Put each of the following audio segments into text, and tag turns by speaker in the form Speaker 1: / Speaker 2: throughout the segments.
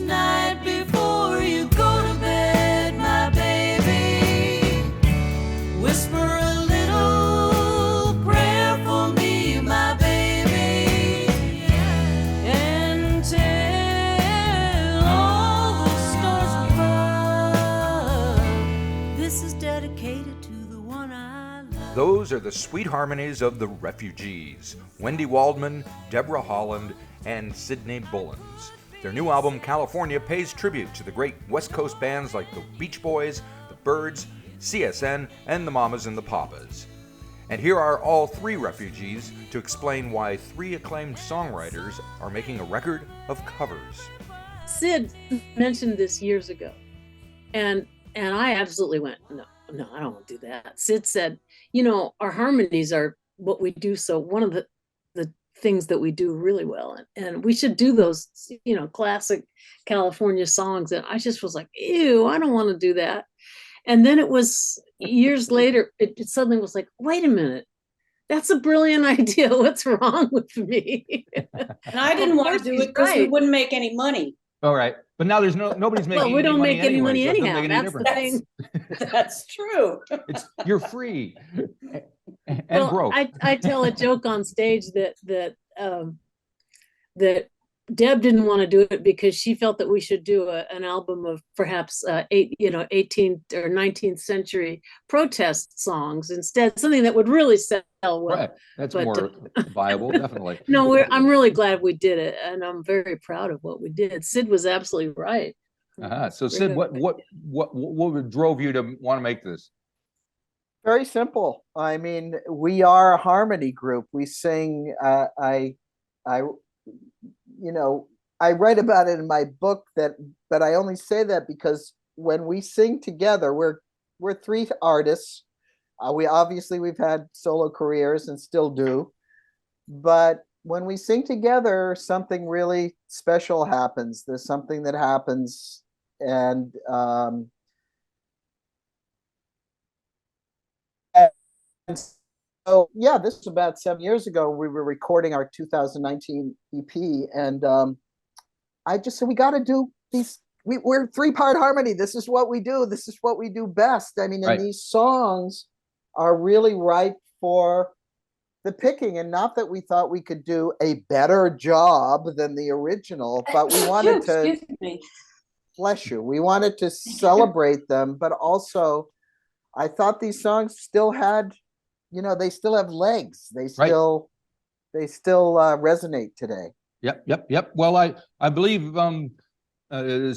Speaker 1: night before you go to bed, my baby. Whisper a little prayer for me, my baby. And tell all the stars above, this is dedicated to the one I love.
Speaker 2: Those are the sweet harmonies of the Refugees, Wendy Waldman, Deborah, Holland, and Cidny Bullens. Their new album, California, pays tribute to the great West Coast bands like the Beach Boys, the Byrds, CSN, and the Mamas and the Papas. And here are all three Refugees to explain why three acclaimed songwriters are making a record of covers.
Speaker 3: Sid mentioned this years ago, and I absolutely went, no, I don't want to do that. Sid said, our harmonies are what we do. So one of the things that we do really well, and we should do those, classic California songs. And I just was like, ew, I don't want to do that. And then it was years later, it suddenly was like, wait a minute, that's a brilliant idea. What's wrong with me?
Speaker 4: And I didn't want to do it because we wouldn't make any money.
Speaker 5: All right, but now there's nobody's making.
Speaker 3: Well, we don't make any money
Speaker 5: so
Speaker 3: anyhow. That's the thing.
Speaker 4: That's true.
Speaker 5: You're free and broke.
Speaker 3: I tell a joke on stage that Deb didn't want to do it because she felt that we should do an album of perhaps 18th or 19th century protest songs instead, something that would really sell well.
Speaker 5: Right, that's more viable, definitely.
Speaker 3: No, I'm really glad we did it, and I'm very proud of what we did. Sid was absolutely right.
Speaker 5: So Sid, what drove you to want to make this?
Speaker 6: Very simple. I mean, we are a harmony group. We sing. I write about it in my book but I only say that because when we sing together, we're three artists. We've had solo careers and still do, but when we sing together, something really special happens. There's something that happens, and so yeah, this was about 7 years ago. We were recording our 2019 EP, and I just said, we got to do these. We're three-part harmony. This is what we do. This is what we do best. I mean, and these songs are really ripe for the picking, and not that we thought we could do a better job than the original, but we wanted to, bless you, we wanted to celebrate them, but also I thought these songs still had, they still have legs. They still resonate today.
Speaker 5: Yep. Well, I believe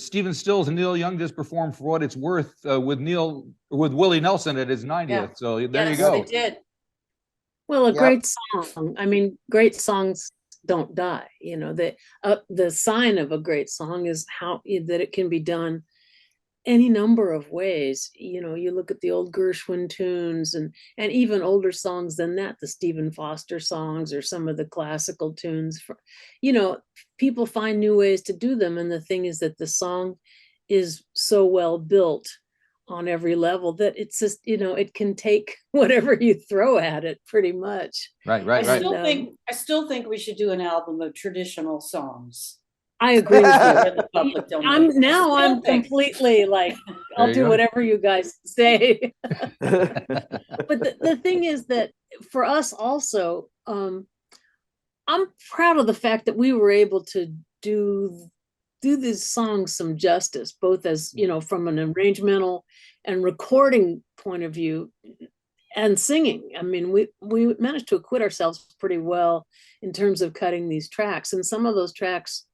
Speaker 5: Stephen Stills and Neil Young just performed For What It's Worth with Willie Nelson at his 90th. Yeah. So there you go.
Speaker 4: They did.
Speaker 3: Well, great song. I mean, great songs don't die. The sign of a great song is that it can be done any number of ways. You look at the old Gershwin tunes and even older songs than that, the Stephen Foster songs or some of the classical tunes. People find new ways to do them. And the thing is that the song is so well built on every level that it's just, it can take whatever you throw at it pretty much.
Speaker 5: Right.
Speaker 4: I still think we should do an album of traditional songs.
Speaker 3: I agree with you. I'm completely like, I'll do whatever you guys say. But the thing is that for us also, I'm proud of the fact that we were able to do these songs some justice, both as, from an arrangemental and recording point of view and singing. I mean, we managed to acquit ourselves pretty well in terms of cutting these tracks. And some of those tracks,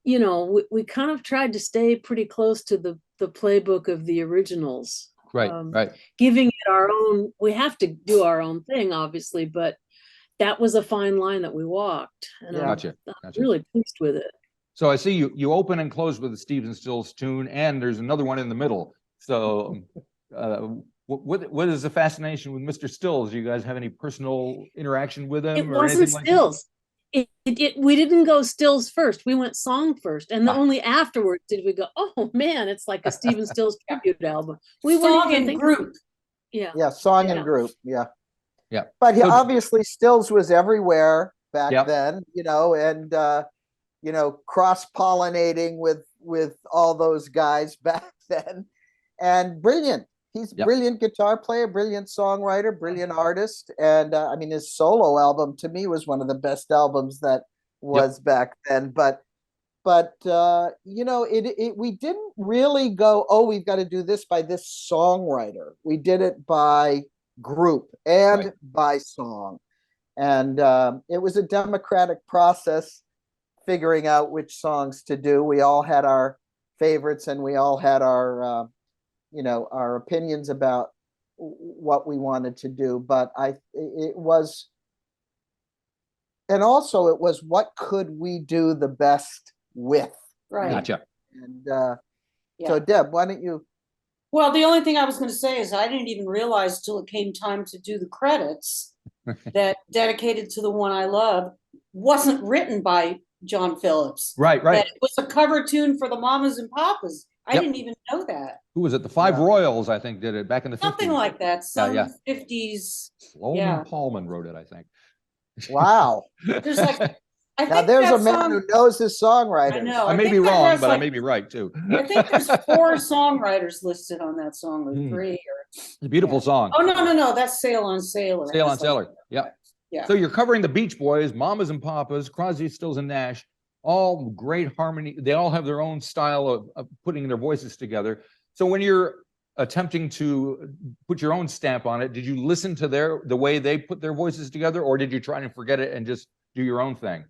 Speaker 3: we kind of tried to stay pretty close to the playbook of the originals.
Speaker 5: Right.
Speaker 3: Giving it our own, we have to do our own thing, obviously, but that was a fine line that we walked. And
Speaker 5: Gotcha.
Speaker 3: I'm really pleased with it.
Speaker 5: So I see you open and close with the Stephen Stills tune, and there's another one in the middle. So what is the fascination with Mr. Stills? Do you guys have any personal interaction with him?
Speaker 3: It wasn't Stills. We didn't go Stills first. We went song first, and only afterwards did we go, oh man, it's like a Stephen Stills tribute album. We
Speaker 4: song and group.
Speaker 6: Song and group. Yeah. But
Speaker 5: So,
Speaker 6: obviously Stills was everywhere back then, and cross-pollinating with all those guys back then, and brilliant. He's a brilliant guitar player, brilliant songwriter, brilliant artist. And I mean, his solo album to me was one of the best albums that was back then. But you know, we didn't really go, oh, we've got to do this by this songwriter. We did it by group and by song. And it was a democratic process figuring out which songs to do. We all had our favorites and we all had our, you know, our opinions about what we wanted to do. But it was, and also it was, what could we do the best with?
Speaker 4: Right.
Speaker 5: Gotcha.
Speaker 6: And so Deb, why don't you?
Speaker 4: Well, the only thing I was going to say is I didn't even realize till it came time to do the credits that Dedicated to the One I Love wasn't written by John Phillips.
Speaker 5: Right.
Speaker 4: That it was a cover tune for the Mamas and Papas. I didn't even know that.
Speaker 5: Who was it? The Five Royals, I think, did it back in the 50s.
Speaker 4: Something like that. Some 50s.
Speaker 5: Sloman Paulman wrote it, I think.
Speaker 6: Wow.
Speaker 4: There's like, I
Speaker 6: Now
Speaker 4: think
Speaker 6: there's
Speaker 4: that
Speaker 6: a man
Speaker 4: song,
Speaker 6: who knows his songwriters.
Speaker 4: I know.
Speaker 5: I may be
Speaker 4: think that
Speaker 5: wrong,
Speaker 4: has
Speaker 5: but I
Speaker 4: like-
Speaker 5: may be right too.
Speaker 4: I think there's 4 songwriters listed on that song, or 3. Or
Speaker 5: It's a beautiful song.
Speaker 4: oh no, that's Sail on Sailor.
Speaker 5: Sail on
Speaker 4: That's like-
Speaker 5: Sailor. Yeah.
Speaker 4: Yeah.
Speaker 5: So you're covering the Beach Boys, Mamas and Papas, Crosby, Stills and Nash, all great harmony. They all have their own style of putting their voices together. So when you're attempting to put your own stamp on it, did you listen to the way they put their voices together, or did you try and forget it and just do your own thing?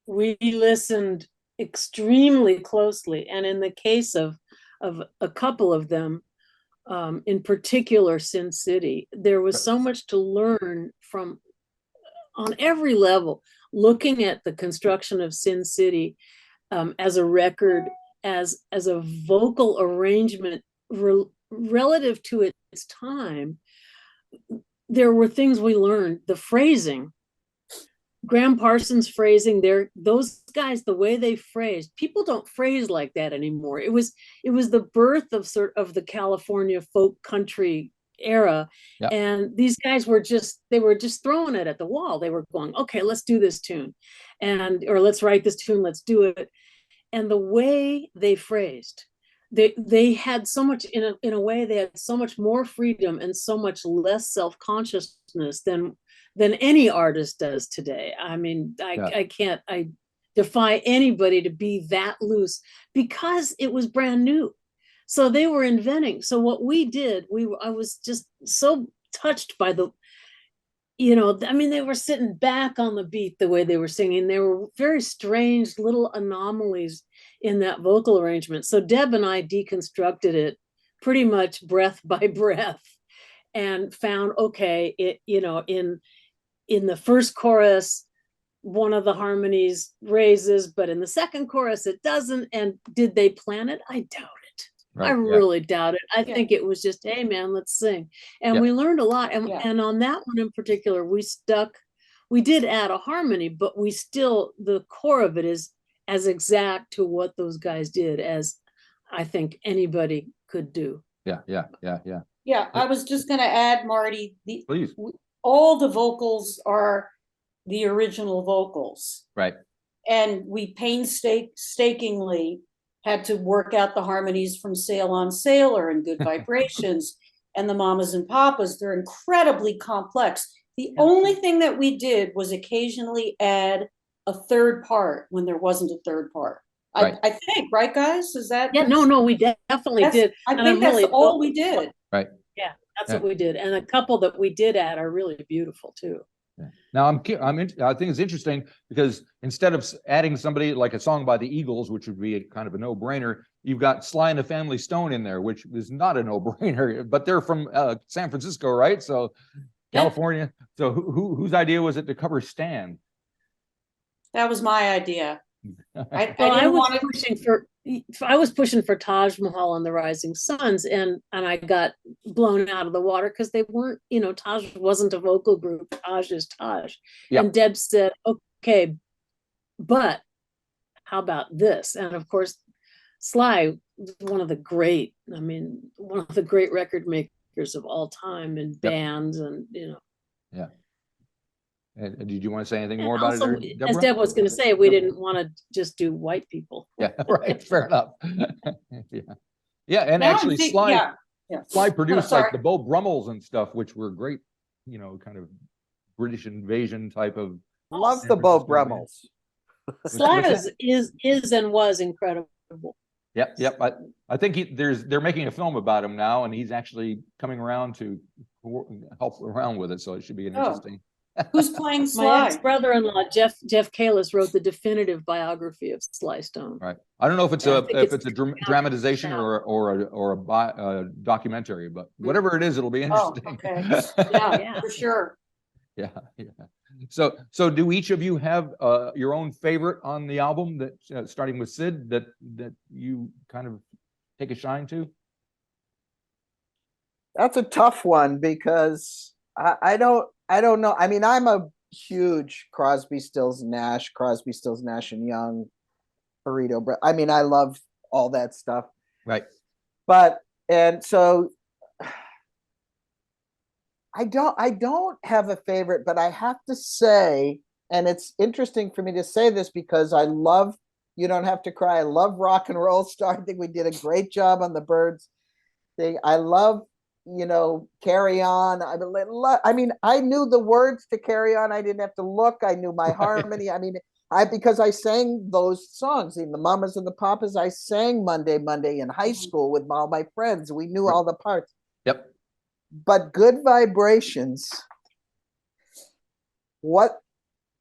Speaker 3: We listened extremely closely, and in the case of a couple of them, in particular Sin City, there was so much to learn from on every level. Looking at the construction of Sin City as a record, as a vocal arrangement relative to its time, there were things we learned. The phrasing, Graham Parsons' phrasing, those guys, the way they phrased, people don't phrase like that anymore. It was the birth of the California folk country era. And these guys were just throwing it at the wall. They were going, okay, let's do this tune, or let's write this tune, let's do it. And the way they phrased, they had so much, in a way, they had so much more freedom and so much less self-consciousness than any artist does today. I mean, I defy anybody to be that loose, because it was brand new. So they were inventing. So what we did, I was just so touched by I mean, they were sitting back on the beat the way they were singing. There were very strange little anomalies in that vocal arrangement. So Deb and I deconstructed it pretty much breath by breath, and found, okay, in the first chorus, one of the harmonies raises, but in the second chorus it doesn't. And did they plan it? I doubt it. I really doubt it. I think it was just, hey man, let's sing. And we learned a lot. And on that one in particular, we did add a harmony, but the core of it is as exact to what those guys did as I think anybody could do.
Speaker 4: Yeah, I was just going to add, Marty,
Speaker 5: Please.
Speaker 4: All the vocals are the original vocals.
Speaker 5: Right.
Speaker 4: And we painstakingly had to work out the harmonies from Sail on Sailor and Good Vibrations and the Mamas and Papas. They're incredibly complex. The only thing that we did was occasionally add a third part when there wasn't a third part.
Speaker 5: Right.
Speaker 4: I think, right, guys? Is that?
Speaker 3: Yeah, no, we definitely did.
Speaker 4: I think that's all we did.
Speaker 5: Right.
Speaker 3: Yeah, that's what we did. And a couple that we did add are really beautiful too.
Speaker 5: Now I think it's interesting because instead of adding somebody like a song by the Eagles, which would be kind of a no-brainer, you've got Sly and the Family Stone in there, which is not a no-brainer, but they're from San Francisco, right? So California. So whose idea was it to cover Stan?
Speaker 4: That was my idea.
Speaker 3: I was pushing for Taj Mahal and the Rising Suns, and I got blown out of the water because they weren't, Taj wasn't a vocal group. Taj is Taj. And Deb said, okay, but how about this? And of course, Sly, one of the great record makers of all time, and bands, and
Speaker 5: And did you want to say anything
Speaker 3: And
Speaker 5: more about
Speaker 3: also,
Speaker 5: it,
Speaker 3: as
Speaker 5: Deborah?
Speaker 3: Deb was going to say, we didn't want to just do white people.
Speaker 5: Yeah, right. Fair enough. Yeah. Yeah. And
Speaker 4: Now I'm
Speaker 5: actually,
Speaker 4: think-
Speaker 5: Sly,
Speaker 4: yeah.
Speaker 5: Sly produced
Speaker 4: sorry.
Speaker 5: like the Beau Brummels and stuff, which were great, you know, kind of British invasion type of.
Speaker 6: Love
Speaker 5: San
Speaker 6: the Beau
Speaker 5: Francisco band.
Speaker 6: Brummels.
Speaker 3: Sly
Speaker 5: what's
Speaker 3: is and was incredible.
Speaker 5: Yep, yep. I think they're making a film about him now, and he's actually coming around to help around with it. So it should be an interesting.
Speaker 4: Who's playing
Speaker 3: My
Speaker 4: Sly?
Speaker 3: ex-brother-in-law, Jeff Kalis, wrote the definitive biography of Sly Stone.
Speaker 5: Right. I don't know if it's
Speaker 3: Yeah, I
Speaker 5: a
Speaker 3: think
Speaker 5: if
Speaker 3: it's
Speaker 5: it's a dramatization
Speaker 3: now.
Speaker 5: or a documentary, but whatever it is, it'll be
Speaker 4: Oh,
Speaker 5: interesting.
Speaker 4: okay. Yeah,
Speaker 3: Yeah.
Speaker 4: for sure.
Speaker 5: Yeah, yeah. So do each of you have your own favorite on the album that starting with Sid that you kind of take a shine to?
Speaker 6: That's a tough one because I don't know. I mean, I'm a huge Crosby, Stills, Nash and Young, burrito. I mean, I love all that stuff.
Speaker 5: Right.
Speaker 6: And so I don't have a favorite, but I have to say, and it's interesting for me to say this because I love You Don't Have to Cry. I love Rock and Roll Star. I think we did a great job on the Byrds thing. I love, Carry On. I mean, I knew the words to Carry On. I didn't have to look. I knew my harmony. I mean, because I sang those songs, in the Mamas and the Papas. I sang Monday in high school with all my friends. We knew all the parts.
Speaker 5: Yep.
Speaker 6: But Good Vibrations, what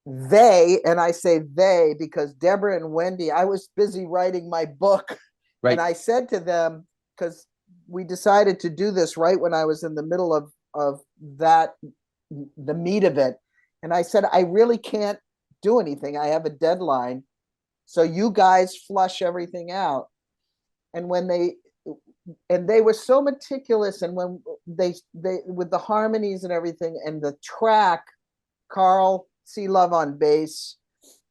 Speaker 6: and I say they because Deborah and Wendy, I was busy writing my book.
Speaker 5: Right.
Speaker 6: And I said to them, because we decided to do this right when I was in the middle of that, the meat of it. And I said, I really can't do anything. I have a deadline. So you guys flush everything out. And they were so meticulous, and when they with the harmonies and everything and the track, Carl C. Love on bass,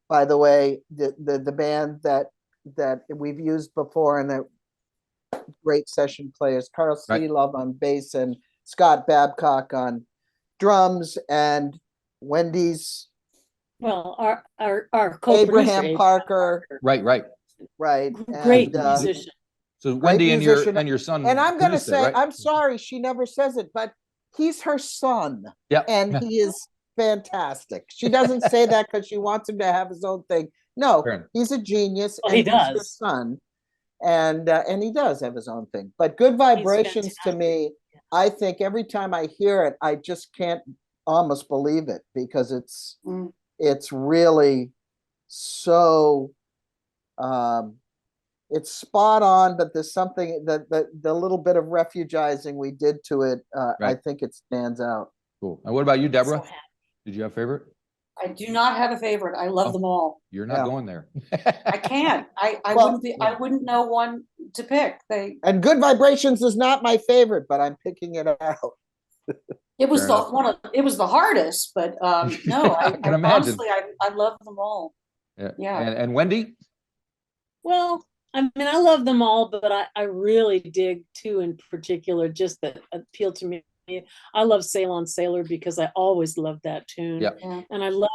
Speaker 6: by the way, the band that we've used before, and they're great session players, Carl C.
Speaker 5: Right.
Speaker 6: Love on bass and Scott Babcock on drums, and Wendy's
Speaker 3: Well, our co-producer,
Speaker 6: Abraham Parker,
Speaker 5: Right.
Speaker 6: right,
Speaker 3: great
Speaker 6: and,
Speaker 3: musician.
Speaker 5: So Wendy and
Speaker 6: musician.
Speaker 5: your son.
Speaker 6: And I'm going to
Speaker 5: produced it,
Speaker 6: say,
Speaker 5: right?
Speaker 6: I'm sorry, she never says it, but he's her son.
Speaker 5: Yeah.
Speaker 6: And he is fantastic. She doesn't say that because she wants him to have his own thing. No,
Speaker 5: Fair.
Speaker 6: he's a genius,
Speaker 3: Well,
Speaker 6: and
Speaker 3: he
Speaker 6: he's her
Speaker 3: does.
Speaker 6: son. And he does have his own thing. But Good Vibrations to me, I think every time I hear it, I just can't almost believe it because it's really so it's spot on, but there's something that the little bit of refugizing we did to it, I
Speaker 5: Right.
Speaker 6: think it stands out.
Speaker 5: Cool. And what about you, Deborah?
Speaker 3: So happy.
Speaker 5: Did you have a favorite?
Speaker 4: I do not have a favorite. I love them all.
Speaker 5: You're not
Speaker 6: Yeah.
Speaker 5: going there.
Speaker 4: I can't. I
Speaker 6: Well,
Speaker 4: I wouldn't know one to pick.
Speaker 6: And Good Vibrations is not my favorite, but I'm picking it out.
Speaker 4: It was
Speaker 5: Fair enough.
Speaker 4: it was the hardest, but no,
Speaker 5: I can imagine.
Speaker 4: honestly I love them all. Yeah.
Speaker 5: And Wendy?
Speaker 3: Well, I mean, I love them all, but I really dig two in particular, just that appeal to me. I love Sail on Sailor because I always loved that tune.
Speaker 5: Yep.
Speaker 4: Yeah.
Speaker 3: And I love,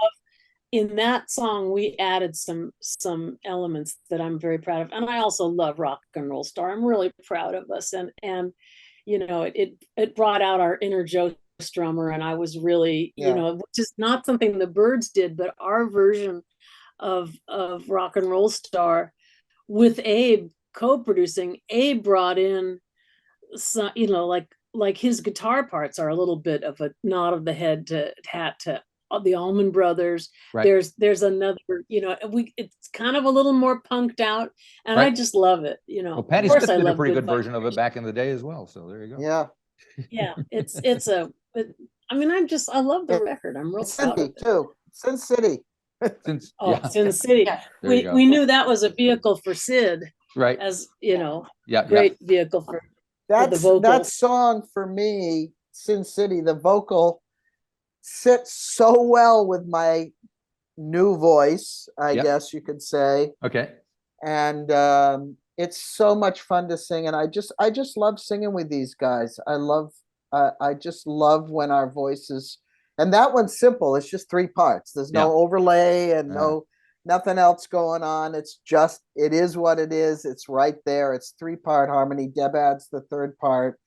Speaker 3: in that song, we added some elements that I'm very proud of. And I also love Rock and Roll Star. I'm really proud of us. And it brought out our inner Joe Strummer, and I was really, which is not something the Byrds did, but our version of Rock and Roll Star with Abe co-producing. Abe brought in some, like his guitar parts are a little bit of a nod of the head to hat to the Allman Brothers.
Speaker 5: Right.
Speaker 3: There's another, it's kind of a little more punked out, and
Speaker 5: Right.
Speaker 3: I just love it.
Speaker 5: Well, Patti
Speaker 3: Of course
Speaker 5: Smith
Speaker 3: I
Speaker 5: did a
Speaker 3: love
Speaker 5: pretty
Speaker 3: Good
Speaker 5: good version of it back in the day as well. So there you go.
Speaker 6: Yeah.
Speaker 3: Yeah, I mean, I love the record. I'm real proud of
Speaker 6: Cindy
Speaker 3: it.
Speaker 6: too. Sin City.
Speaker 3: Sin City.
Speaker 5: There you go.
Speaker 3: We knew that was a vehicle for Sid,
Speaker 5: Right.
Speaker 3: as
Speaker 5: Yeah.
Speaker 3: great vehicle for the vocals.
Speaker 6: That song for me, Sin City, the vocal sits so well with my new voice, I guess you could say.
Speaker 5: Okay.
Speaker 6: And it's so much fun to sing, and I just love singing with these guys. I just love when our voices And that one's simple. It's just 3 parts. There's no overlay and nothing else going on. It's just, it is what it is. It's right there. It's 3-part harmony. Deb adds the 3rd part,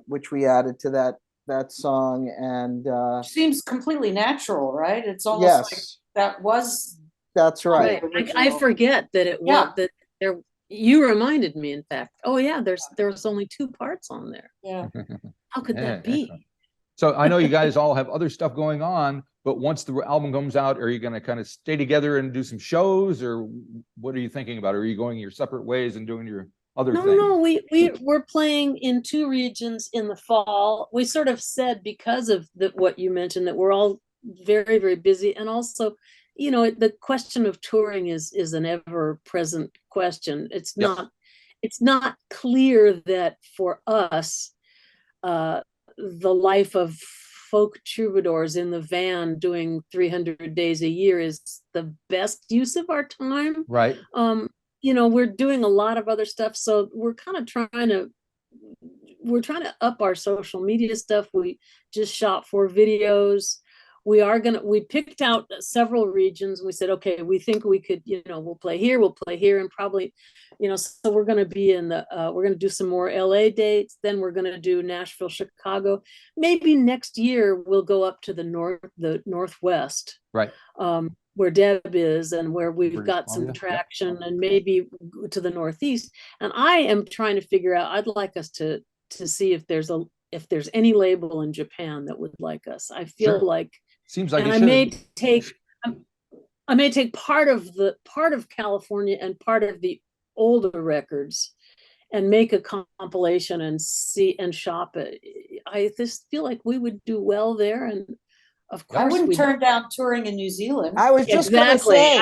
Speaker 6: which we added to that song. And
Speaker 4: seems completely natural, right? It's almost like that was.
Speaker 6: That's right.
Speaker 3: I forget that it was that there. You reminded me, in fact. Oh yeah, there's only 2 parts on there.
Speaker 4: Yeah.
Speaker 3: How could that be?
Speaker 5: Excellent. So I know you guys all have other stuff going on, but once the album comes out, are you going to kind of stay together and do some shows, or what are you thinking about? Are you going your separate ways and doing your other things?
Speaker 3: No, we're playing in 2 regions in the fall. We sort of said, because of what you mentioned, that we're all very, very busy, and also, you know, the question of touring is an ever-present question. It's not clear that for us, the life of folk troubadours in the van doing 300 days a year is the best use of our time.
Speaker 5: Right.
Speaker 3: You know, we're doing a lot of other stuff, so we're kind of trying to up our social media stuff. We just shot 4 videos. We picked out several regions. We said, okay, we think we could, you know, we'll play here, and probably, you know, so we're going to be we're going to do some more LA dates. Then we're going to do Nashville, Chicago. Maybe next year we'll go up to the Northwest.
Speaker 5: Right.
Speaker 3: Where Deb is, and where we've
Speaker 5: British
Speaker 3: got some
Speaker 5: Columbia.
Speaker 3: traction, and maybe to the Northeast. And I am trying to figure out, I'd like us to see if there's any label in Japan that would like us. I feel like,
Speaker 5: seems like,
Speaker 3: and I may take part of California and part of the older records and make a compilation and see and shop it. I just feel like we would do well there, and of course
Speaker 4: I wouldn't turn down touring in New Zealand.
Speaker 6: I was just going to
Speaker 3: say,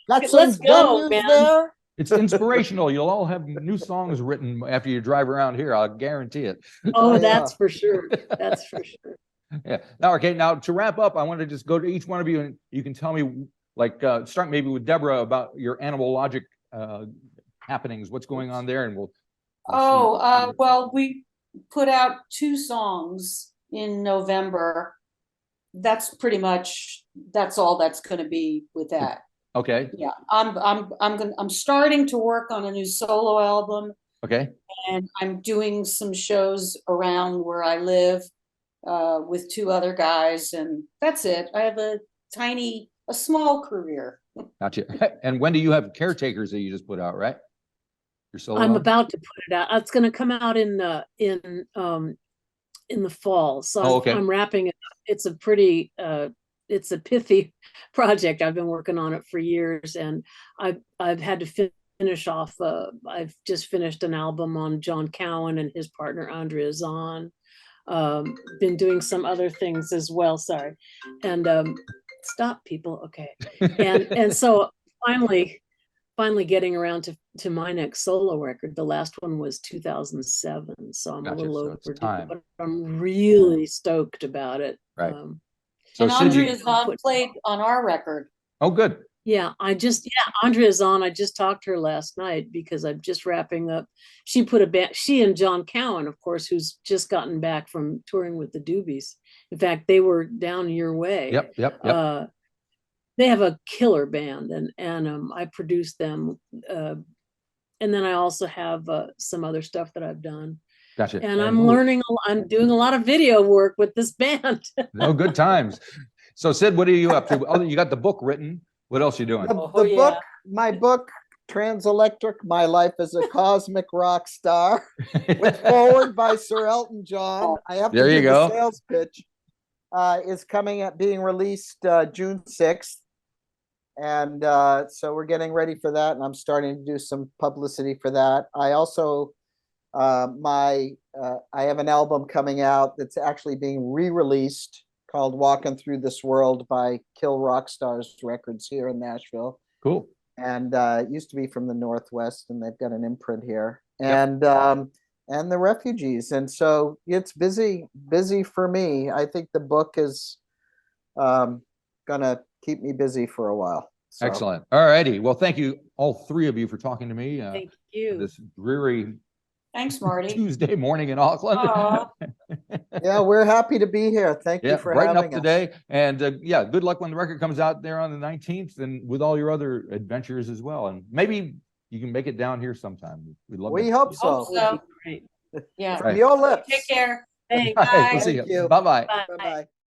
Speaker 3: let's go, man.
Speaker 6: There.
Speaker 5: it's inspirational. You'll all have new songs written after you drive around here. I'll guarantee it.
Speaker 3: Oh, that's for sure. That's for sure.
Speaker 5: Yeah. Now, okay. Now, to wrap up, I want to just go to each one of you, and you can tell me, like, start maybe with Deborah about your Animal Logic happenings. What's going on there, and we'll
Speaker 4: well, we put out 2 songs in November. That's pretty much, that's all that's going to be with that.
Speaker 5: Okay.
Speaker 4: Yeah, I'm starting to work on a new solo album.
Speaker 5: Okay.
Speaker 4: And I'm doing some shows around where I live with 2 other guys, and that's it. I have a small career.
Speaker 5: Gotcha. And when do you have Caretakers that you just put out, right? Your solo
Speaker 3: I'm
Speaker 5: album?
Speaker 3: about to put it out. It's going to come out in the fall. So I'm wrapping it up. It's a pretty it's a pithy project. I've been working on it for years, and I've had to finish off. I've just finished an album on John Cowan and his partner Andrea Zahn. Been doing some other things as well. Sorry, and stop, people. Okay, and so finally getting around to my next solo record. The last one was 2007, so I'm a little overdue, but I'm really stoked about it.
Speaker 5: Right.
Speaker 4: So and Andrea Zahn played on our record.
Speaker 5: Oh, good.
Speaker 3: Yeah, Andrea Zahn, I just talked to her last night because I'm just wrapping up. She and John Cowan, of course, who's just gotten back from touring with the Doobies. In fact, they were down your way.
Speaker 5: Yep.
Speaker 3: They have a killer band, and I produced them. And then I also have some other stuff that I've done.
Speaker 5: Gotcha.
Speaker 3: And I'm doing a lot of video work with this band.
Speaker 5: No, good times. So Sid, what are you up to? Oh, you got the book written. What else are you doing?
Speaker 6: My book, Transelectric, My Life as a Cosmic Rock Star, with forward by Sir Elton John. I have to do the sales pitch. Is being released June 6th. And so we're getting ready for that, and I'm starting to do some publicity for that. I also I have an album coming out that's actually being re-released called Walking Through This World by Kill Rock Stars Records here in Nashville.
Speaker 5: Cool.
Speaker 6: And it used to be from the Northwest, and they've got an imprint here. And the Refugees. And so it's busy for me. I think the book is gonna keep me busy for a while. So.
Speaker 5: Excellent. All righty. Well, thank you, all 3 of you, for talking to me.
Speaker 3: Thank you.
Speaker 5: This dreary
Speaker 4: Thanks, Marty.
Speaker 5: Tuesday morning in Auckland.
Speaker 4: Aw.
Speaker 6: Yeah, we're happy to be here. Thank you for
Speaker 5: brighten up
Speaker 6: having us.
Speaker 5: today. And good luck when the record comes out there on the 19th and with all your other adventures as well. And maybe you can make it down here sometime. We'd love
Speaker 6: We
Speaker 5: to
Speaker 6: hope
Speaker 5: see you.
Speaker 6: so.
Speaker 4: Hope so.
Speaker 3: Great.
Speaker 4: Yeah.
Speaker 6: From your lips.
Speaker 4: Take care.
Speaker 3: Thanks.
Speaker 5: All right, we'll see
Speaker 6: Thank
Speaker 5: you.
Speaker 6: you.
Speaker 5: Bye-bye.
Speaker 3: Bye.
Speaker 6: Bye-bye.